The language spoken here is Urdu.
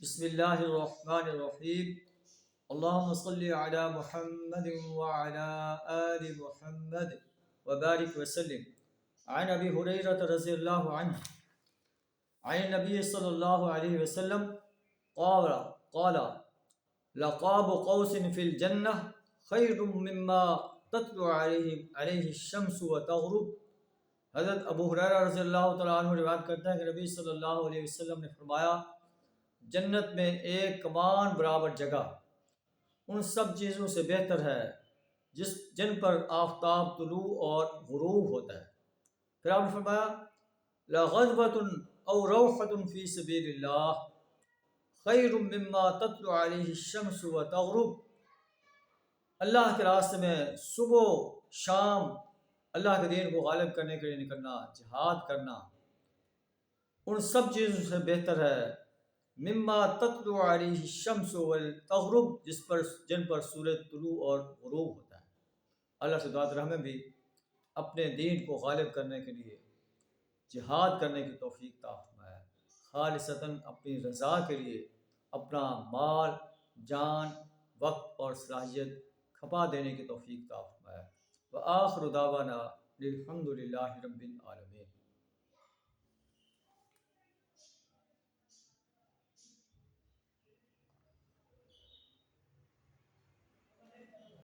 بسم اللہ الرحمن الرحیم اللہم صلی علی محمد وعلی آل محمد وبارک وسلم عن ابی ہریرہ رضی اللہ عنہ عن نبی صلی اللہ علیہ وسلم قال لقاب قوس فی الجنہ خیر مما تطلع علیہ الشمس وتغرب۔ حضرت ابو ہریرہ رضی اللہ تعالیٰ عنہ روایت کرتا ہے کہ نبی صلی اللہ علیہ وسلم نے فرمایا، جنت میں ایک کمان برابر جگہ ان سب چیزوں سے بہتر ہے جن پر آفتاب طلوع اور غروب ہوتا ہے۔ پھر آپ نے فرمایا لَغَضْبَةٌ أَوْ رَوْحَةٌ فِي سَبِيلِ اللَّهِ خَيْرٌ مِّمَّا تَطْلُعُ عَلَيْهِ الشَّمْسُ وَتَغْرُبُ۔ اللہ کے راستے میں صبح شام اللہ کے دین کو غالب کرنے کے لیے نکلنا، جہاد کرنا، ان سب چیزوں سے بہتر ہے مما تطلع علیہ الشمس والتغرب، جن پر سورج طلوع اور غروب ہوتا ہے۔ اللہ سے دعا ہے ہمیں بھی اپنے دین کو غالب کرنے کے لیے جہاد کرنے کی توفیق عطا فرمائے، خالصتاً اپنی رضا کے لیے اپنا مال، جان، وقت اور صلاحیت کھپا دینے کی توفیق عطا فرمائے۔ وآخر دعوانا الحمد للہ رب العالمین۔